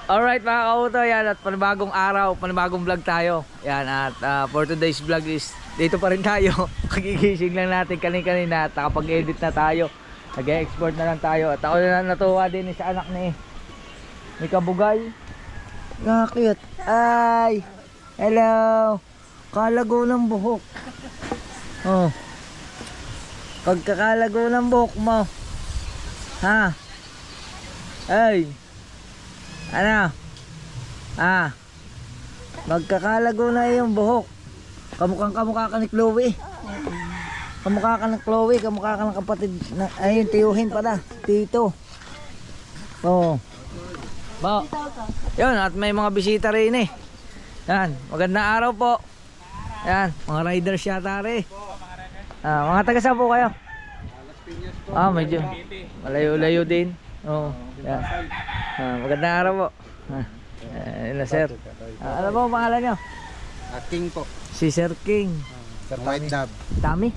Alright mga kauto, yan at panibagong araw, panibagong vlog tayo. Yan at for today's vlog is dito pa rin tayo. Kagigising lang natin kanina at nakapag-edit na tayo. Nag-export na lang tayo at ako na natuwa din sa anak ni Kabugay. Cute. Ay! Hello! Kalago ng buhok. Oh. Pagkakalago ng buhok mo. Ha? Ay! Ano? Magkakalago na yung buhok. Kamukha ka ni Chloe. Kamukha ka ng Chloe, kamukha ka ng kapatid na, ayun, tiyuhin pala, tito. Oo. Ba. Yun, at may mga bisita rin eh. Yan, magandang araw po. Yan, mga riders yata rin. Mga taga saan po kayo? Medyo malayo-layo din. Oo. Yan. Magandang araw po. Hello sir. Ano po ang pangalan nyo? King po. Si Sir King. Sir White Dab. Tami?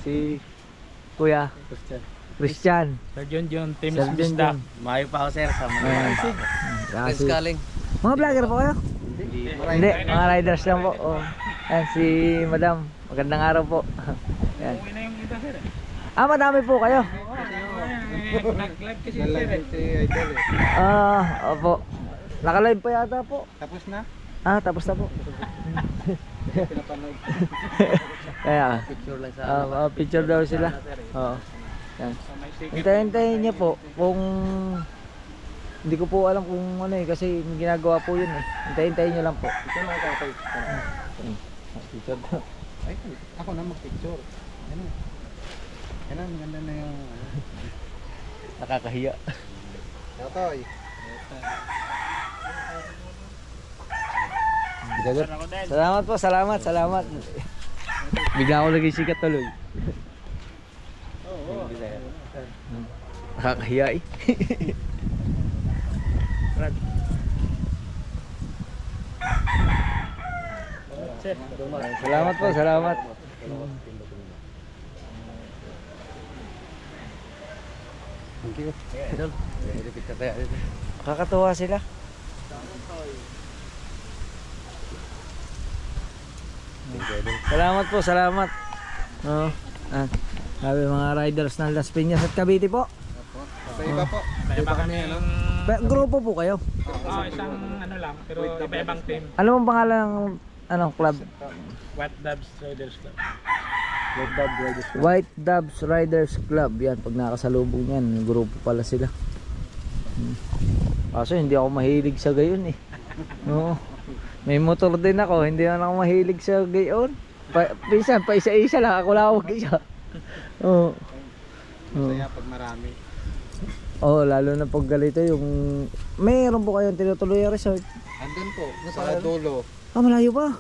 Si Kuya Christian. Sir John, Team Sir Smista. John. Mayo pa ako sir sa mga Kaling. Mga vlogger po kayo? Hindi, mga riders lang po. Yan, si Madam. Magandang araw po. Yan. Okay na yung kita sir. Madami po kayo. Nag-live kasi sir eh. Opo. Naka-live pa yata po. Tapos na? Tapos na po. Pinapanood. Kaya, Picture lang sa picture daw sila. Oo. Yan. Hintayin niyo po kung hindi ko po alam kung ano eh kasi ginagawa po yun eh. Hintayin niyo lang po. Picture lang ako. Picture daw. Ay, ako na mag-picture. Ano? Kailan maganda na yung Nakakahiya. Totoy. Salamat po, salamat. Bigla ako naging sikat tuloy. Nakakahiya eh. Salamat po, salamat. Thank you. Kakatuwa sila. Salamat po, salamat. Sabi mga riders ng Las Piñas at Cavite po. Sa iba po. Sa iba kami Grupo po kayo. isang ano lang, pero iba-ibang team. Ano mong pangalan ng club? White Dubs Riders Club. White Doves Riders Club. Yan, pag nakasalubong yan, grupo pala sila. Kaso hindi ako mahilig sa gayon eh. Oo. May motor din ako, hindi naman ako mahilig sa gayon. Pinsan, pa isa-isa lang, ako lang ako isa. Oo. Masaya pag marami. Lalo na pag galito yung... Mayroon po kayong tinutuloy ang resort. Andun po, sa dulo. Malayo pa.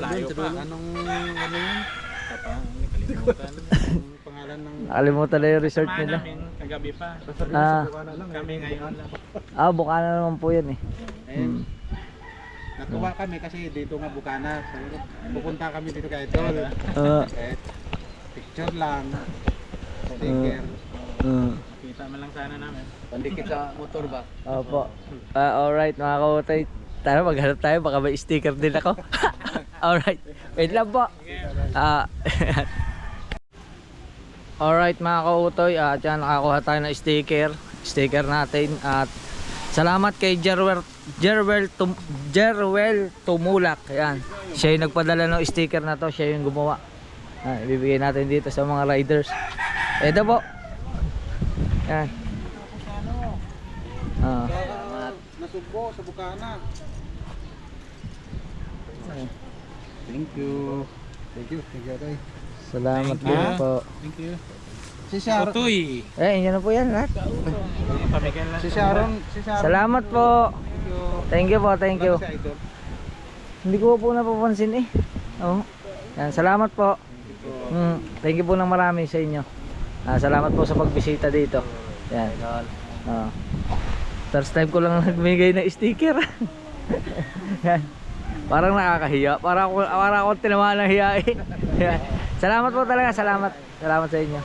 Layo pa. Anong ano yun? Nakalimutan. Ang pangalan ng... Nakalimutan na yung resort Samahan nila. namin, kagabi pa. Kami ngayon lang. Bukana naman po yan eh. Ayun. Natuwa kami kasi dito nga Bukana. Pupunta kami dito kay Idol. Picture lang. Sticker. Kita man lang sana namin. Pandikit sa motor ba? Opo. Alright mga kautay. Tara maghanap tayo, baka may sticker din ako. Alright. Wait lang po. Alright mga kautoy, dyan nakakuha tayo ng sticker natin at salamat kay Jerwel Tumulak. Ayan. Siya yung nagpadala ng sticker na to, siya yung gumawa. Ibibigay natin dito sa mga riders. Ito po. Ayan. Nasugbo sa Bukana. Thank you. Thank you. Tay. Salamat din po. Thank you. Si Sharon. Utoy. Yun na po yan lahat. Pamigyan lang. Si Sharon. Salamat po. Thank you po, thank you. Si Idol. Hindi ko po napapansin eh. Yan, salamat po. Thank you po ng marami sa inyo. Salamat po sa pagbisita dito. Yan. First time ko lang nagbigay ng sticker. Yan. Parang nakakahiya. Parang ako tinamaan ng hiya eh. Yan. Salamat po talaga, salamat. Salamat sa inyo.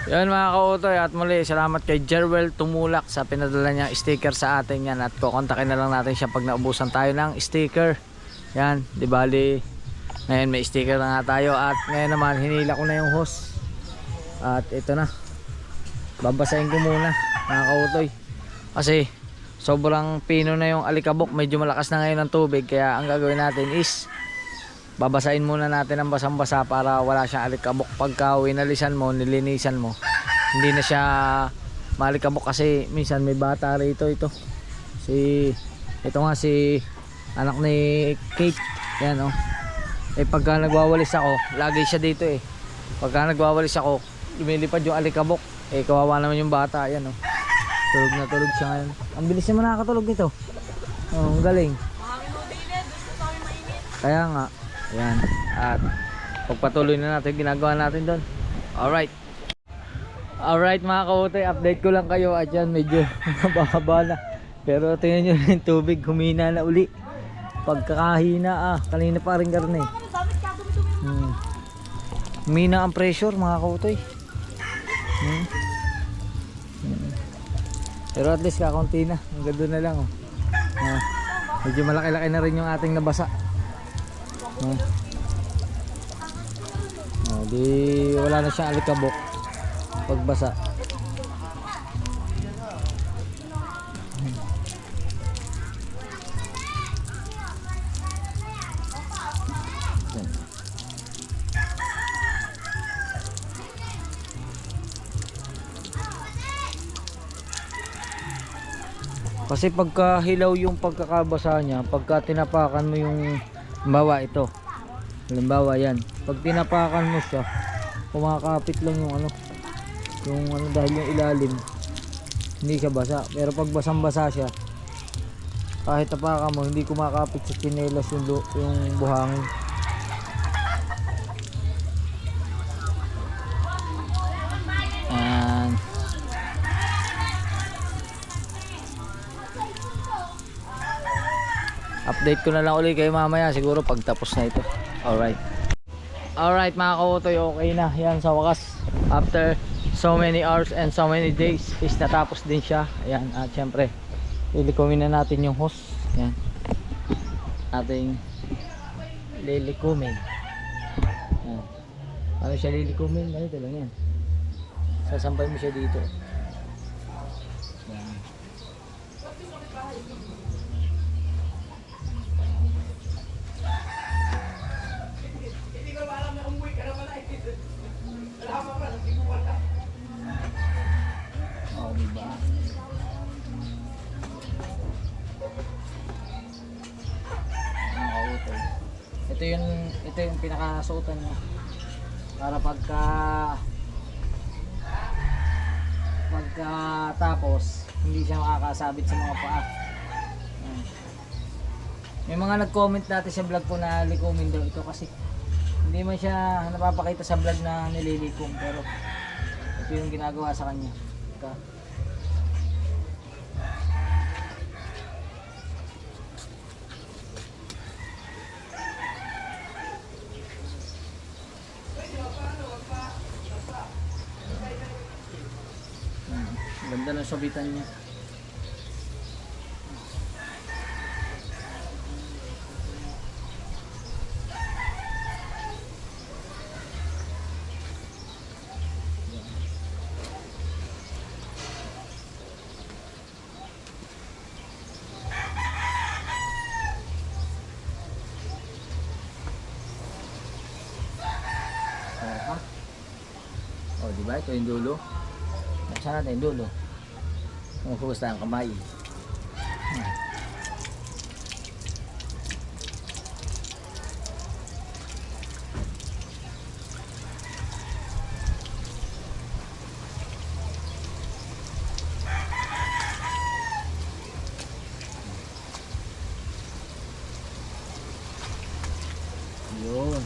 Yan mga kautoy, at muli salamat kay Jerwell Tumulak sa pinadala niya sticker sa atin yan, at kukontakin na lang natin siya pag naubusan tayo ng sticker. Yan, di bali ngayon may sticker na nga tayo, at ngayon naman hinila ko na yung hose. At ito na, babasahin ko muna mga kautoy kasi sobrang pino na yung alikabok, medyo malakas na ngayon ang tubig, kaya ang gagawin natin is babasahin muna natin ang basang-basa para wala siyang alikabok. Pagka winalisan mo, nilinisan mo, hindi na siya malikabok. Kasi minsan may bata rito, ito nga si anak ni Kate, yan oh. Pagka nagwawalis ako, lagi siya dito pagka nagwawalis ako, lumilipad yung alikabok, kawawa naman yung bata, yan oh. Tulog na tulog siya ngayon. Ang bilis naman nakakatulog nito, ang galing. Kaya nga, ayan, at pagpatuloy na natin ginagawa natin doon. Alright mga kautoy, update ko lang kayo. At yan, medyo mababa na, pero tingnan nyo yung tubig, humina na uli. Pagkakahina kanina pa rin karne. Humina ang pressure mga kautoy. Pero at least kakaunti na, hanggang doon na lang medyo malaki-laki na rin yung ating nabasa. Di wala na siyang alikabok pagbasa. Kasi pagka hilaw yung pagkakabasa niya, pagka tinapakan mo yung halimbawa ito, halimbawa yan, pag tinapakan mo siya, kumakapit lang yung dahil yung ilalim hindi siya basa. Pero pag basang basa siya, kahit tapakan mo, hindi kumakapit sa tsinelas yung buhangin. Update ko na lang ulit kayo mamaya, siguro pagtapos na ito. Alright mga kautoy, okay na yan sa wakas. After so many hours and so many days is natapos din siya. Ayan, at syempre lilikumin na natin yung hose. Ayan, ating lilikumin. Ayan. Ano siya lilikumin? Ganito lang yan, sasampay mo siya dito. Ayan. Diba? Ito yung pinakasuotan niya para pagka tapos hindi siya makakasabit sa mga paa. May mga nag-comment dati sa vlog ko na likumin daw ito kasi hindi man siya napapakita sa vlog na nililikom, pero ito yung ginagawa sa kanya. Ganda ng sabitan niya. Oh, di ba? Ito yung dulo. Saan natin yung dulo? Hugas tayo ang kamay. Yun.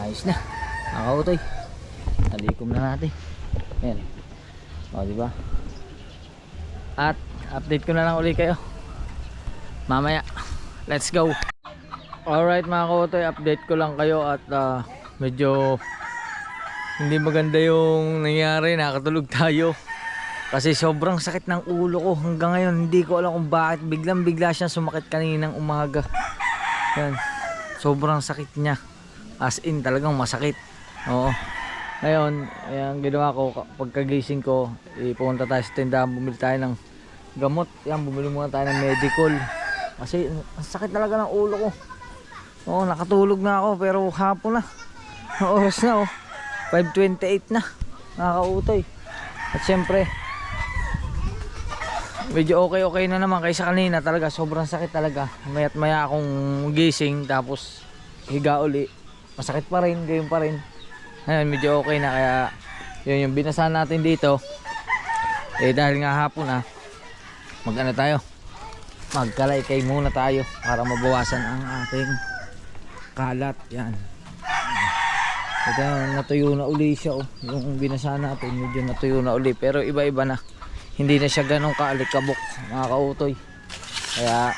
Ayos na. Nakautoy. Nalikom na natin. Ayan. O, diba? At update ko na lang ulit kayo mamaya. Let's go. Alright mga kautoy, update ko lang kayo at medyo hindi maganda yung nangyari, nakatulog tayo. Kasi sobrang sakit ng ulo ko. Hanggang ngayon hindi ko alam kung bakit. Biglang bigla siya sumakit kaninang umaga. Yan. Sobrang sakit niya. As in talagang masakit. Oo. Ngayon, ang ginawa ko, pagkagising ko, pupunta tayo sa tindahan, bumili tayo ng gamot. Yan, bumili muna tayo ng medical. Kasi ang sakit talaga ng ulo ko. Oo, nakatulog na ako pero hapon na. Oras na 5:28 na. Nakakautoy. At syempre, medyo okay na naman kaysa kanina. Talaga sobrang sakit talaga. Maya't maya akong gising tapos higa uli. Masakit pa rin, gayon pa rin. Ngayon medyo okay na, kaya yun yung binasahan natin dito. Dahil nga hapon na, mag-ano tayo, magkalaykay muna tayo para mabawasan ang ating kalat. Yan. Ito, natuyo na uli siya. Yung binasahan natin medyo natuyo na uli, pero iba-iba na. Hindi na siya ganong kaalikabok, mga kautoy. Kaya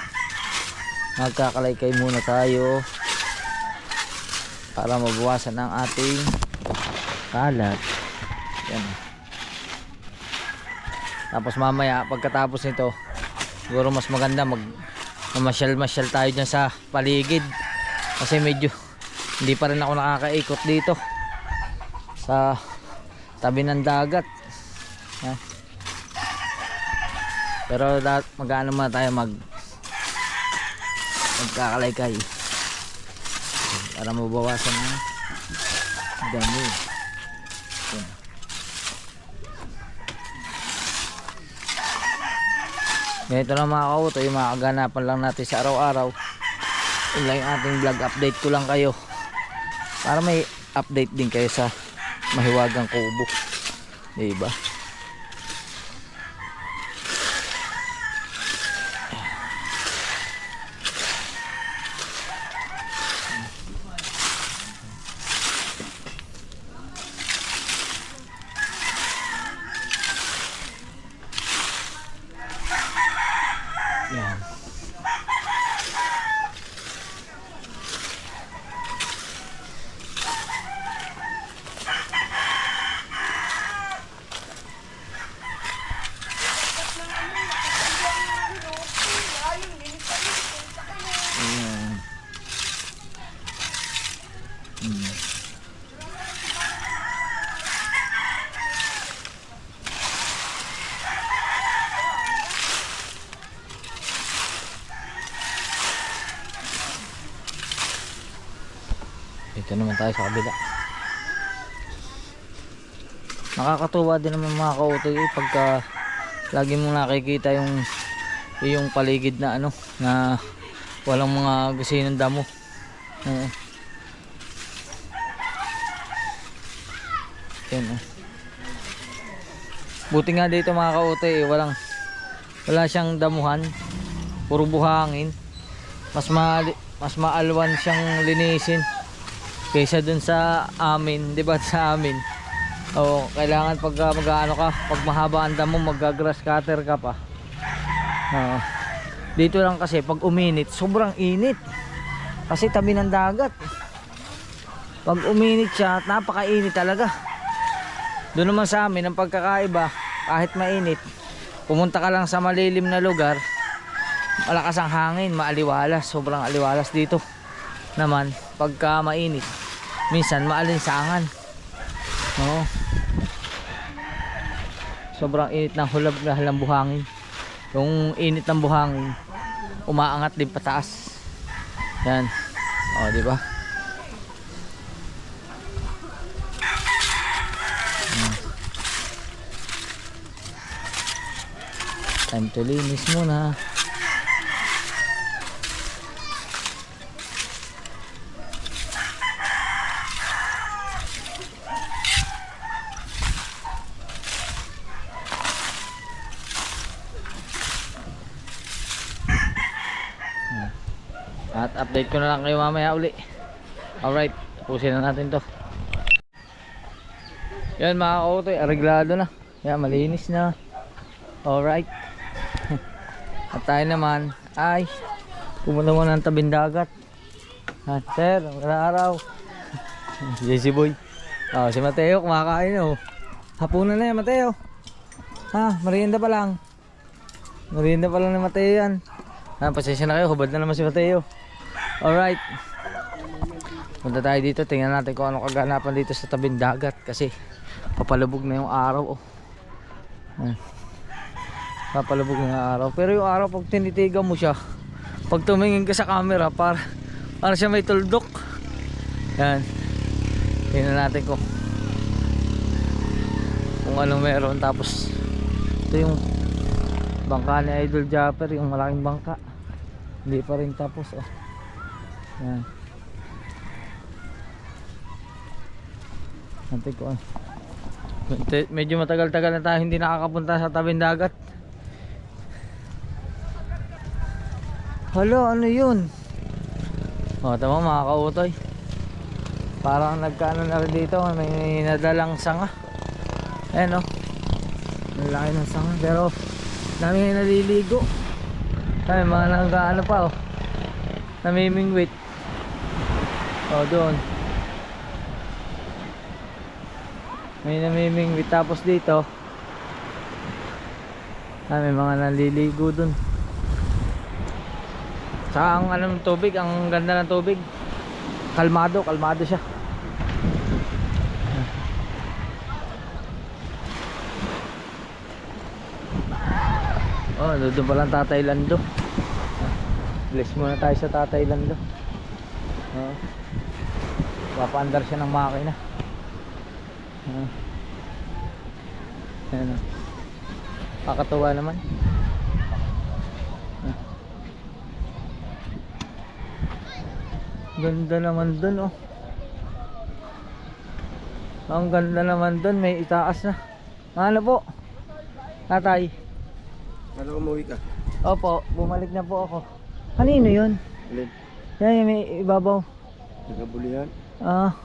magkakalaykay muna tayo para mabawasan ang ating kalat. Yan. Tapos mamaya pagkatapos nito, siguro mas maganda mamasyal-masyal tayo dyan sa paligid. Kasi medyo hindi pa rin ako nakakaikot dito sa tabi ng dagat. Yan. Pero mag-ano muna tayo, magkakalaykay para mabawasan ang dami. Ganito lang mga kauto, yung mga kaganapan lang natin sa araw-araw. Yun lang yung ating vlog, update ko lang kayo para may update din kayo sa Mahiwagang Kubo, diba? Yan. Dito naman tayo sa kabila. Nakakatuwa din naman mga kautoy pagka lagi mong nakikita yung paligid na ano, na walang mga gusinong damo. Yan, buti nga dito mga kautoy, wala siyang damuhan, puro buhangin. Mas maalwan siyang linisin kaysa dun sa amin, 'di ba? Sa amin, kailangan pag mag-aano ka, pag mahaba ang damo, mag-grass cutter ka pa. Dito lang kasi pag uminit, sobrang init kasi tabi ng dagat. Pag uminit siya, napakainit talaga. Doon naman sa amin ang pagkakaiba, kahit mainit, pumunta ka lang sa malilim na lugar, malakas ang hangin, maaliwalas, sobrang aliwalas. Dito naman pagka mainit, minsan maalinsangan. Sobrang init ng hulab na halang buhangin. Yung init ng buhangin umaangat din pataas. Yan. Di ba? Time to linis muna. At update ko na lang kayo mamaya uli. Alright, tapusin na natin to. Yan mga kautoy, areglado na. Yan, malinis na. Alright. At tayo naman ay pumunta muna ng tabing dagat. Sir, magandang araw. Jesse Boy. Oh, si Mateo kumakain oh. Hapunan na yan, Mateo. Ha, merienda pa lang. Merienda pa lang ni Mateo yan. Pasensya na kayo, hubad na naman si Mateo. Alright. Punta tayo dito, tingnan natin kung ano kaganapan dito sa tabing dagat. Kasi papalubog na yung araw oh. Papalubog na yung araw. Pero yung araw pag tinitigan mo siya, pag tumingin ka sa camera, para siya may tuldok. Yan. Tingnan natin kung anong meron. Tapos ito yung bangka ni Idol Japper, yung malaking bangka. Hindi pa rin tapos oh. Yan. Natin ko medyo matagal-tagal na tayo hindi nakakapunta sa tabing dagat. Hala, ano yun? O, tama mga kautoy. Parang nagkaano na rin dito. May nadalang sanga. Ayan o. Ang laki ng sanga. Pero dami nga naliligo. Ay, mga nanggaano pa o. Namimingwit. O, doon. May namimingwit. Tapos dito may mga naliligo doon. Sa ang ano ng tubig, ang ganda ng tubig. Kalmado siya. Oh, doon pa lang Tatay Lando. Bless muna tayo sa Tatay Lando. Oh. Papaandar siya ng makina. Ayan. Kakatuwa naman. Ganda naman dun oh. Ang ganda naman dun, may itaas na. Ano po? Tatay. Ano umuwi ka? Opo, bumalik na po ako. Kanino yun? Alin? Yan, may ibabaw. Nagabulihan? Ah,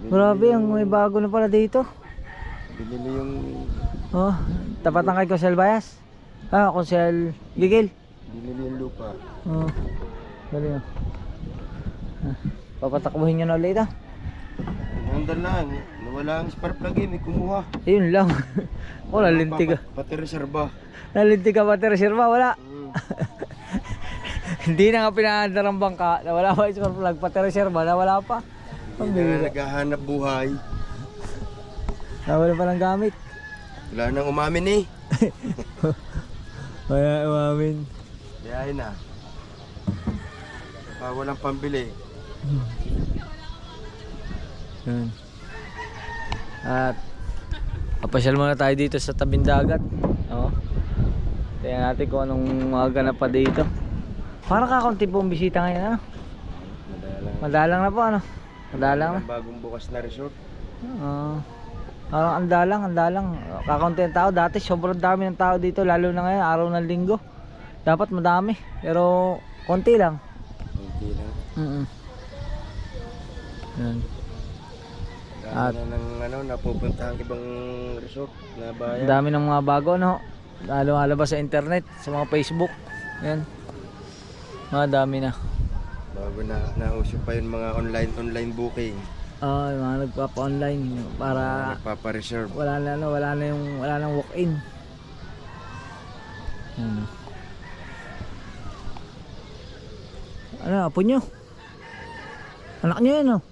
grabe, ang may bago na pala dito. Binili yung... Oh, tapat ng kay Consel Bayas. Consel Gigil. Binili yung lupa. Oh, galing oh. Papatakbuhin nyo na ulit ah. Nandan lang, nawala ang spark plug may kumuha. Ayun lang. Nalintig ka. Pati reserva. Nalintig ka pati reserva, wala. Hindi na nga pinaandar ang bangka. Nawala pa yung spark plug, pati reserva, nawala pa. Hindi na naghahanap buhay. Nawala pa ng gamit. Wala nang umamin eh. Wala umamin. Biyahe na. Walang pambili. Yan. At papasyal muna tayo dito sa tabing dagat. Tingnan natin kung anong mga ganap pa dito. Parang kakaunti pong bisita ngayon. Madalang na po ano. Madalang na. Bagong bukas na resort. Parang andalang. Kakaunti ang tao. Dati sobrang dami ng tao dito, lalo na ngayon araw ng linggo. Dapat madami, pero konti lang. Konti lang. Yan. At napupunta ang ibang resort na bayan. Dami ng mga bago no. Lalo alabas sa internet, sa mga Facebook. Yan. Dami na. Bago na nauso pa yung mga online booking. Yung mga nagpapa-online para nagpapa-reserve. Wala nang walk-in. Ano, apo nyo? Anak nyo yan oh.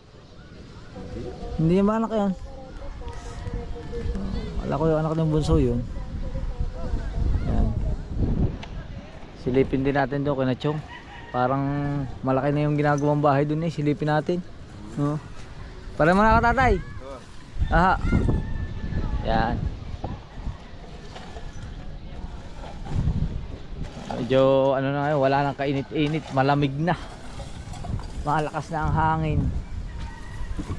Hindi ba anak yan? Wala ko yung anak ng bunso yun. Yan. Silipin din natin doon kina Chong. Parang malaki na yung ginagawang bahay doon eh. Silipin natin. Para mga katatay. Aha. Yan. Medyo ano na ngayon, wala nang kainit-init, malamig na. Malakas na ang hangin.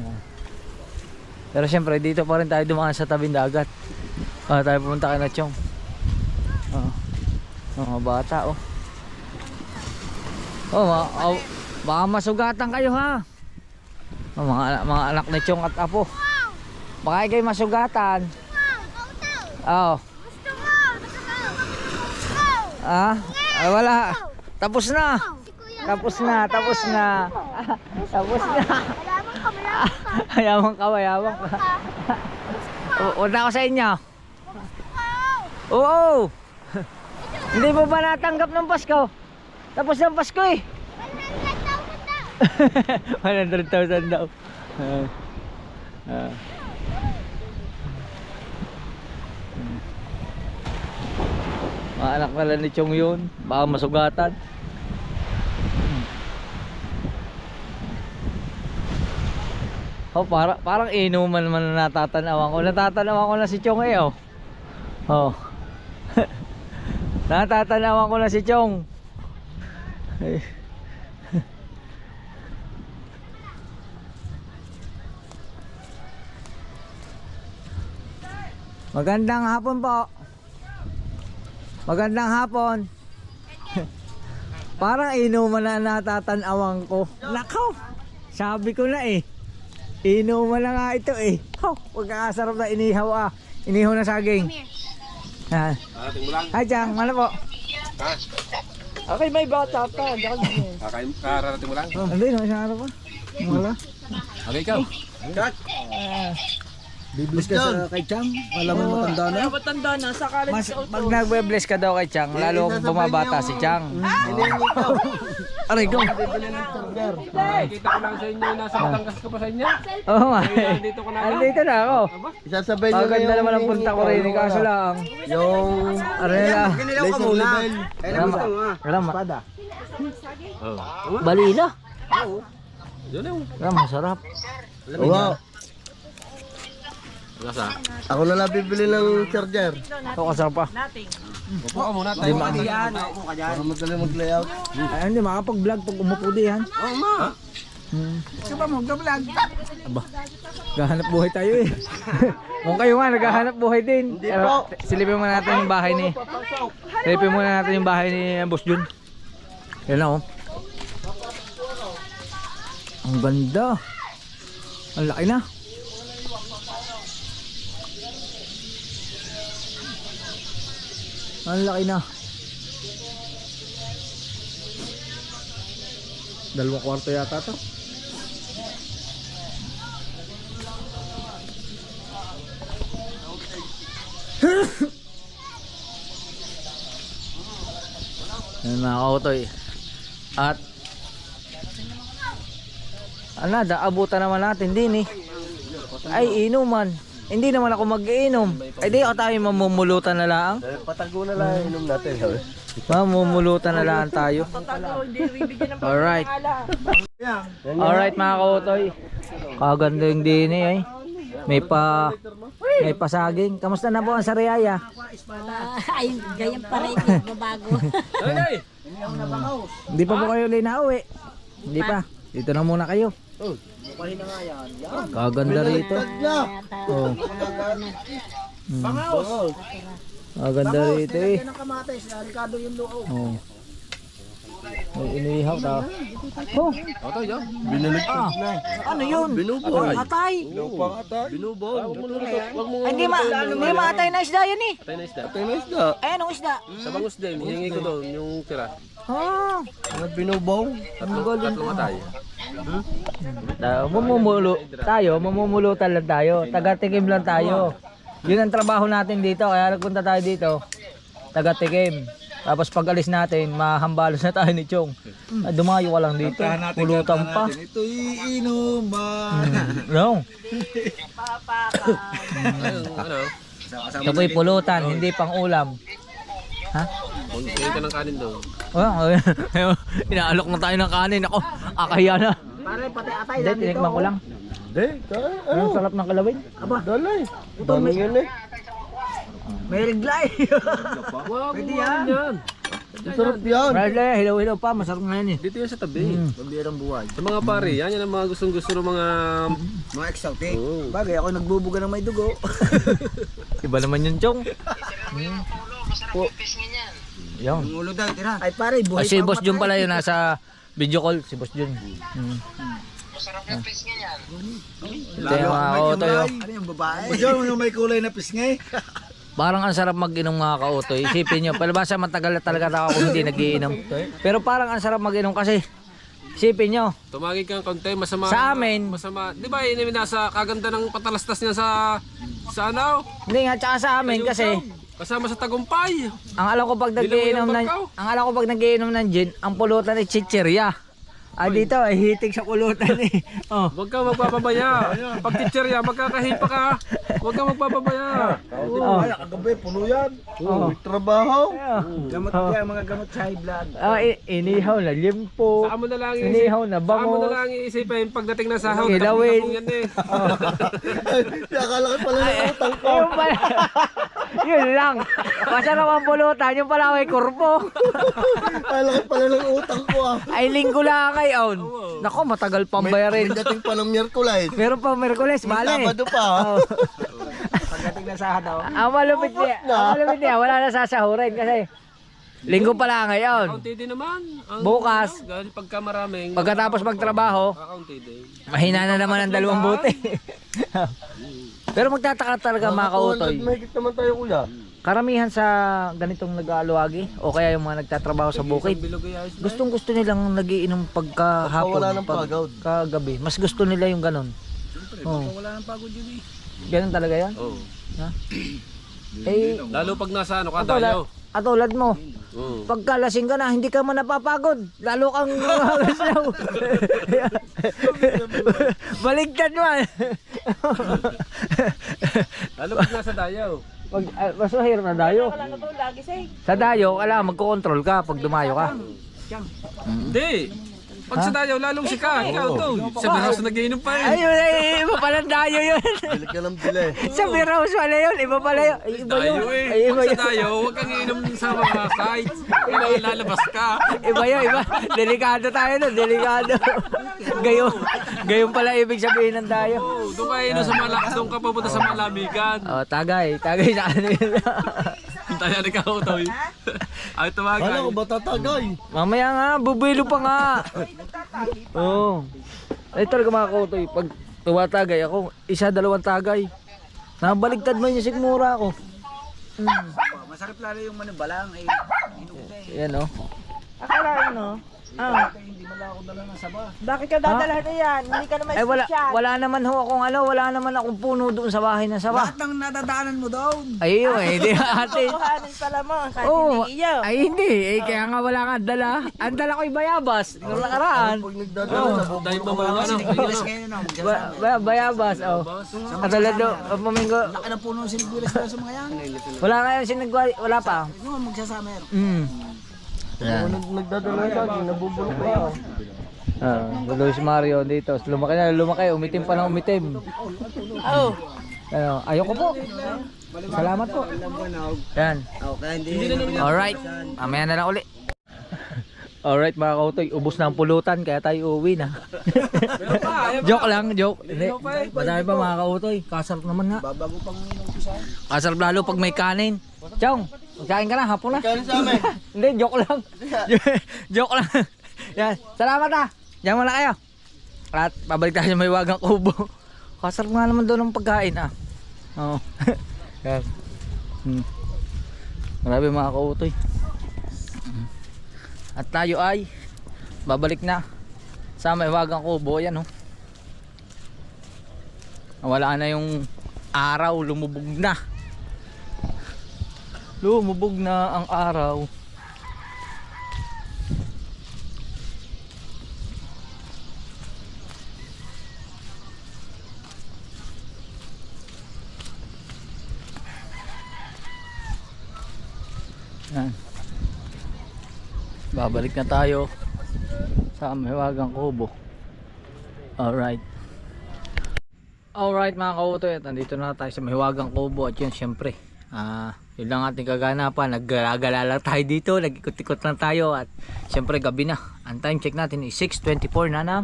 Yan. Pero syempre dito pa rin tayo dumaan sa tabing dagat. Tayo pumunta kay Nachong. Mga bata oh. Baka masugatan kayo ha. Mga anak ni Chong at Apo. Baka kayo masugatan. Wala. Tapos na. Mayabang ka, mayabang ka. Una ako sa inyo. Oo. Hindi mo ba natanggap ng Pasko? Tapos ng Pasko eh. 100,000 daw. Mga anak pala ni Chong yun. Baka masugatan. Oh, parang inuman man na natatanawan ko. Natatanawan ko na si Chong eh, oh. Oh. Natatanawan ko na si Chong. Ay. Magandang hapon po. Magandang hapon. Parang inuman na natatanawan ko. Nakaw. Sabi ko na eh. Inuman na nga ito eh. Pagkakasarap na inihaw ah. Inihaw na saging. Ha. Hi Chang, ano po? Okay, may bata pa. Kararating mo lang? Hindi, isang araw pa. Wala. Okay, ikaw. Biblis ka sa kay Chang. Alam mo matanda na. Matanda na, sa college Mas ko pag nagbe-bless ka daw kay Chang, lalo bumabata si Chang. Aray ko. Kita ko lang sa inyo, nasa Batangas ka pa sa inyo. Oo nga. Nandito ko na. Andito na ako. Isasabay nyo Maganda naman ang punta ko rin. Kaso lang. yung Arela. Ginilaw ka muna. Rama. Oh. Balila. Yun yung. Rama, masarap. Wow. Nasa? Ako na lang bibili ng charger. Ito kasarap pa. Upo ka muna. Hindi ma. Para madali mag-layout. Ay, hindi makapag-vlog pag umupo di yan. Oo ma. Aba, gahanap buhay tayo eh. Kung kayo nga, naghahanap buhay din. Hindi po. Silipin muna natin yung bahay ni. Silipin muna natin yung bahay ni Boss Jun. Yan na oh. Ang ganda. Ang laki na. Ang laki na. 2 kwarto yata to. Yan mga kautoy. At abutan naman natin din eh. Ay inuman. Hindi naman ako mag-iinom. Ay di ako tayo mamumulutan na lang. Patago na lang inom natin. Mamumulutan na lang tayo. Alright. Alright mga kautoy. Kaganda yung din eh. May pasaging. Kamusta na po ang Sariaya? Ay, ganyan pa rin, babago. Hindi pa po kayo linauwi. Hindi pa. Dito na muna kayo. Kaganda rito. Oh. Kaganda rito eh. Oh. May inihaw ta. Oh. Oto yun. Binaligtad na. Ano yun? Binubog. Atay. Binubog. Hindi maatay na isda yan eh. Patay na isda. Patay na isda. Eh, anong isda? Sa bangus din, hihingi ko doon yung tira. Ah. Ano binubog? Tatlong atay. Mamumulutan lang tayo. Taga-tikim lang tayo. Yun ang trabaho natin dito. Kaya nagpunta tayo dito. Taga-tikim. Tapos pag alis natin, mahambalos na tayo ni Chong. Dumayo ka lang dito. Pulutan pa. Ito iinom ba? No. Ano? Ito po'y pulutan, hindi pang ulam. Ha? Magpingin ka ng kanin doon. Inaalok na tayo ng kanin. Ako, akahiya na. Pare, pati atay Hindi, tinikman ko lang. Hindi, Ang sarap ng kalawin. dalay. Dami yun eh. May reglay. Pwede yan. Sarap yan. Reglay, hilaw-hilaw pa. Masarap nga yan eh. Dito yan sa tabi. Pambirang buhay. Sa mga pare, yan ang mga gustong-gusto ng mga... Mga exotic. Oo. Bagay, ako nagbubuga ng may dugo. Iba naman yun, Chong. Yan. Ulo daw, tira. Ay pare, buhay si Boss Jun pala yun, nasa video call. Si Boss Jun. Masarap yung pisngi niyan. Ito yung mga kautoy. Ano yung babae? Diyan yung may kulay na pisngay. Parang ang sarap mag-inom mga kautoy. Isipin nyo, palabasa matagal na talaga ako kung hindi nag-iinom. Pero parang ang sarap mag-inom kasi Isipin nyo. Tumagig kang konti, masama. Sa amin. Masama. Di ba yun yung nasa kaganda ng patalastas niya sa ano? Hindi nga, tsaka sa amin kasi, Kasama sa tagumpay. ang alam ko pag nagiinom ng, ang alam ko pag nagiinom ng gin, ang pulutan ay chichirya. Ah, dito ay hitig sa pulutan eh. Oh. Huwag kang magpapabaya. Pag teacher yan, magkakahipa ka. Huwag kang magpapabaya. Oh. Ay, kagabi, puno yan. Oh. Trabaho. Gamot Oh. yan, mga gamot sa high blood. Ah, inihaw na limpo. Saan mo na lang Inihaw na Saan mo na bangos. lang iisipin pagdating ng sahod. Ilawin. Tapos yan eh. Akala ko pala ng utang ko. Yun pala. Yun lang. Masarap ang pulutan. Yung pala ay kurpo. Akala ko pala ng utang ko ah. Ay linggo lang ngayon. Nako, matagal pang bayarin. May dating pa ng Miyerkules. Meron pa Merkules, May bale. Sabado pa ah. Oh. Pagdating na sa daw. Ang malupit niya, wala na sasahurin kasi linggo pa lang ngayon. Kaunti din naman. Bukas. Dahil pagka maraming. Pagkatapos magtrabaho, Kaunti din. mahina na naman ang 2 buti. Pero magtataka talaga mga kautoy. Mahigit naman tayo kuya. Karamihan sa ganitong nag-aaluwagi o kaya yung mga nagtatrabaho sa bukid, Bilog ay ayos. gustong gusto nilang nagiinom pagkahapon, Wala ng pagod. kagabi. Mas gusto nila yung ganon. Oh. Wala nang pagod yun eh. Ganon talaga yan? Oo. Ha? Eh, Lalo pag nasa ano ka dayo. atulad mo, Oo. pagkalasing ka na, hindi ka man napapagod. Lalo kang gumagaslaw. Baligtad man. Lalo pag nasa dayo. Mas mahirap na dayo. Wala na to, lagi say. Sa dayo, alam, magko-control ka pag dumayo ka. Hindi. Pag sa dayo, lalong sikat. Ikaw to. Sa Biraos nagiinom pa eh. Ayun, ay, iba pala ang dayo yun. Bili ka ng bili. Sa Biraos pala yun, iba pala yun. Ay, iba yun. Dayo eh. Ay, iba Pag sa yun. dayo, huwag kang iinom sa mga sites. Kailangan lalabas ka. Iba yun, iba. Delikado tayo nun, delikado. Gayon pala ibig sabihin ng dayo. Oo, doon ka iinom sa malakas. Doon ka pupunta sa malamigan. Oh, tagay sa kanila. Tayo ni Kautoy. Ay, tumagay. Kala ko ba tatagay? Mamaya nga, bubilo pa nga. Oo. Ay talaga mga kautoy, pag tumatagay ako, 1-2 tagay. Nabaligtad man yung sigmura ako. Masarap lalo yung manubalang eh. Yan oh. Akala no? Hindi mo lang ako dala ng saba. Bakit ka dadalhan na yan? Hindi ka naman Ay special. wala naman ho akong wala naman akong puno doon sa bahay ng saba. Lahat ng nadadaanan mo doon. Ay yun eh, di ate. Kuhanin pala mo, kahit Oo, hindi iyo. ay hindi, eh kaya nga wala nga dala. Ang dala ko'y bayabas, nung nakaraan. Pag nagdadala sa Dahil pa mga ano. Sinigulas ngayon no? Bayabas, oh. Katulad do, pamingo. Laki ng puno ng sinigulas na sa mga yan. Wala nga yung wala pa. Yung magsasummer. Yan. nagdadala sa akin, nabubulok pa ako. Luis Mario dito. Lumaki, umitim pa ng umitim. Oh. Ano, ayoko po. Salamat po. Yan. Alright, mamaya na lang uli. Alright mga kautoy, ubos na ang pulutan kaya tayo uuwi na. Joke lang, joke. Hindi, madami pa mga kautoy. Kasarap naman nga. Babago pang inumpisa. Kasarap lalo pag may kanin. Chong, magkain ka na, hapon na. Kaya sa amin. Hindi, joke lang. Joke lang. Yan, salamat ah. Diyan muna kayo. At babalik tayo sa may wagang kubo. Kasarap nga naman doon ng pagkain ah. Oo. Yan. Marami mga kautoy. At tayo ay babalik na sa may wagang kubo. Yan oh. Wala na yung araw, lumubog na. Lumubog na ang araw. Yan. Babalik na tayo sa Mahiwagang Kubo. Alright. Alright mga kautoy, at nandito na tayo sa Mahiwagang Kubo. At yun syempre, yun lang ating kaganapan. Naggalagala lang tayo dito, nag-ikot-ikot lang tayo. At syempre gabi na. Ang time check natin is 6:24 na ng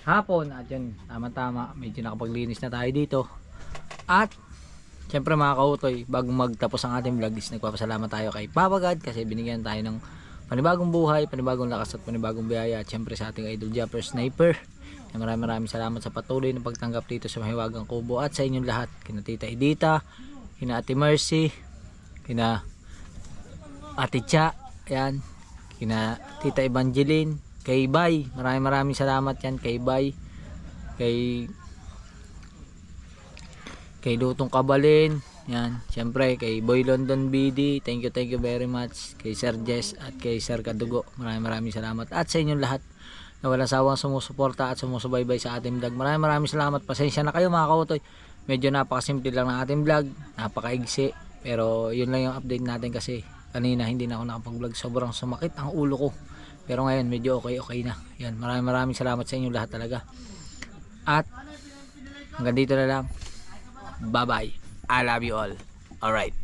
hapon. At yun, tama-tama, medyo nakapaglinis na tayo dito. At syempre mga kautoy, bago magtapos ang ating vlog is nagpapasalamat tayo kay Papa God kasi binigyan tayo ng panibagong buhay, panibagong lakas at panibagong biyaya. At syempre sa ating idol Japper Sniper, maraming salamat sa patuloy na pagtanggap dito sa Mahiwagang Kubo. At sa inyong lahat, kina Tita Edita, kina Ate Mercy, kina Ate Cha, ayan, kina Tita Evangeline, kay Bay, maraming salamat yan kay Bay, kay Dutong Kabalin, yan, syempre kay Boy London BD, thank you very much, kay Sir Jess at kay Sir Kadugo, maraming salamat, at sa inyong lahat na walang sawang sumusuporta at sumusubaybay sa ating vlog. Maraming salamat. Pasensya na kayo mga kautoy, medyo napakasimple lang ng ating vlog, napakaigsi, pero yun lang yung update natin kasi kanina hindi na ako nakapag-vlog, sobrang sumakit ang ulo ko, pero ngayon medyo okay na. Yan, maraming salamat sa inyong lahat talaga, at hanggang dito na lang. Bye bye, I love you all. Alright.